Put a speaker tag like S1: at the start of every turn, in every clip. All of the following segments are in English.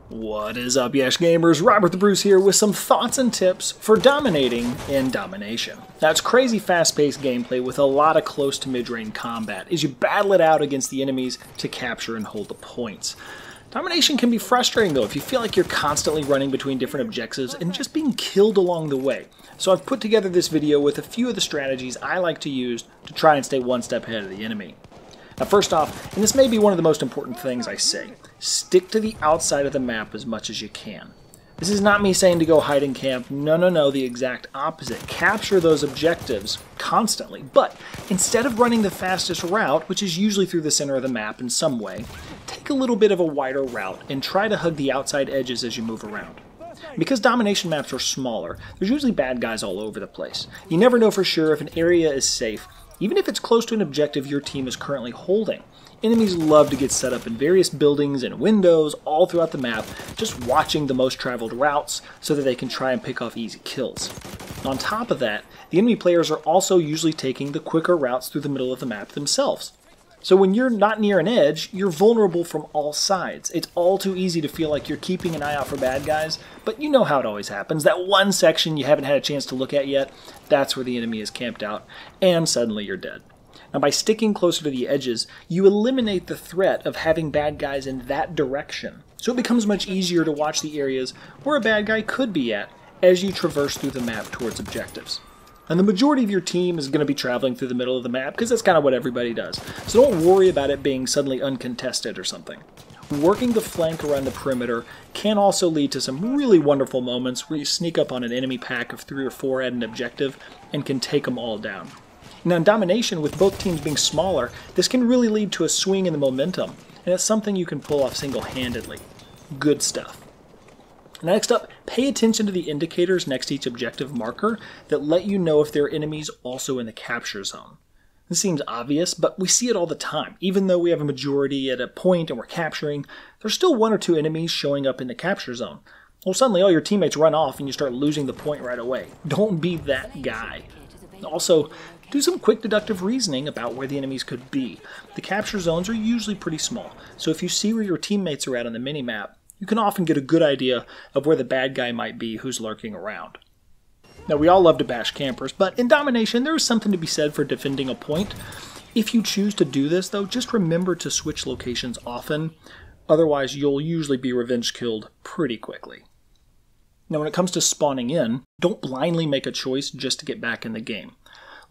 S1: What is up, YeshGamers? Robert the Bruce here with some thoughts and tips for dominating in Domination. Now, it's crazy fast-paced gameplay with a lot of close to mid-range combat as you battle it out against the enemies to capture and hold the points. Domination can be frustrating though if you feel like you're constantly running between different objectives and just being killed along the way. So I've put together this video with a few of the strategies I like to use to try and stay one step ahead of the enemy. Now first off, and this may be one of the most important things I say, stick to the outside of the map as much as you can. This is not me saying to go hide in camp, no, the exact opposite. Capture those objectives constantly, but instead of running the fastest route, which is usually through the center of the map in some way, take a little bit of a wider route and try to hug the outside edges as you move around. Because domination maps are smaller, there's usually bad guys all over the place. You never know for sure if an area is safe, even if it's close to an objective your team is currently holding. Enemies love to get set up in various buildings and windows all throughout the map, just watching the most traveled routes so that they can try and pick off easy kills. On top of that, the enemy players are also usually taking the quicker routes through the middle of the map themselves. So when you're not near an edge, you're vulnerable from all sides. It's all too easy to feel like you're keeping an eye out for bad guys, but you know how it always happens. That one section you haven't had a chance to look at yet, that's where the enemy is camped out, and suddenly you're dead. Now by sticking closer to the edges, you eliminate the threat of having bad guys in that direction. So it becomes much easier to watch the areas where a bad guy could be at as you traverse through the map towards objectives. And the majority of your team is going to be traveling through the middle of the map because that's kind of what everybody does. So don't worry about it being suddenly uncontested or something. Working the flank around the perimeter can also lead to some really wonderful moments where you sneak up on an enemy pack of 3 or 4 at an objective and can take them all down. Now in Domination, with both teams being smaller, this can really lead to a swing in the momentum, and it's something you can pull off single-handedly. Good stuff. Next up, pay attention to the indicators next to each objective marker that let you know if there are enemies also in the capture zone. This seems obvious, but we see it all the time. Even though we have a majority at a point and we're capturing, there's still 1 or 2 enemies showing up in the capture zone. Well, suddenly all your teammates run off and you start losing the point right away. Don't be that guy. Also, do some quick deductive reasoning about where the enemies could be. The capture zones are usually pretty small, so if you see where your teammates are at on the minimap, you can often get a good idea of where the bad guy might be who's lurking around. Now, we all love to bash campers, but in Domination, there is something to be said for defending a point. If you choose to do this, though, just remember to switch locations often. Otherwise, you'll usually be revenge killed pretty quickly. Now, when it comes to spawning in, don't blindly make a choice just to get back in the game.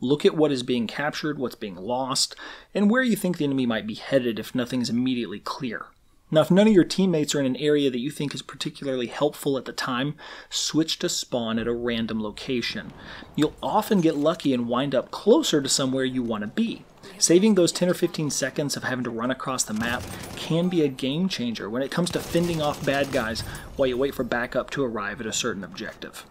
S1: Look at what is being captured, what's being lost, and where you think the enemy might be headed if nothing's immediately clear. Now, if none of your teammates are in an area that you think is particularly helpful at the time, switch to spawn at a random location. You'll often get lucky and wind up closer to somewhere you want to be. Saving those 10 or 15 seconds of having to run across the map can be a game changer when it comes to fending off bad guys while you wait for backup to arrive at a certain objective.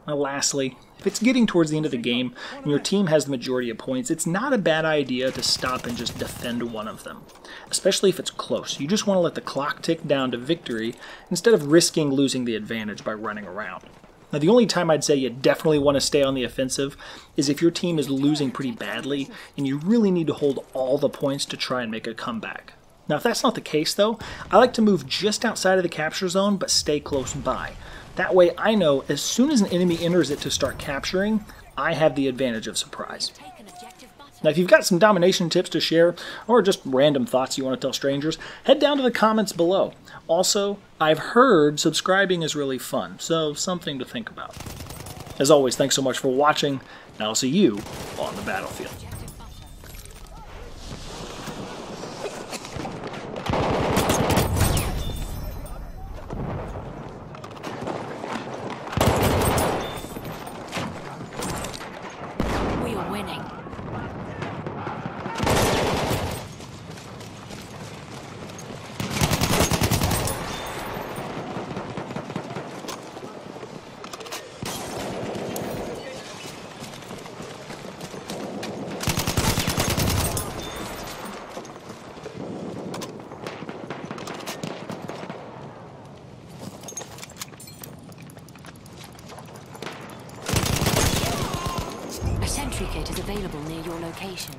S1: Now lastly, if it's getting towards the end of the game and your team has the majority of points, it's not a bad idea to stop and just defend one of them. Especially if it's close. You just want to let the clock tick down to victory instead of risking losing the advantage by running around. Now the only time I'd say you definitely want to stay on the offensive is if your team is losing pretty badly and you really need to hold all the points to try and make a comeback. Now if that's not the case though, I like to move just outside of the capture zone but stay close by. That way I know as soon as an enemy enters it to start capturing, I have the advantage of surprise. Now if you've got some domination tips to share, or just random thoughts you want to tell strangers, head down to the comments below. Also, I've heard subscribing is really fun, so something to think about. As always, thanks so much for watching, and I'll see you on the battlefield.
S2: Sentry kit point is available near your location.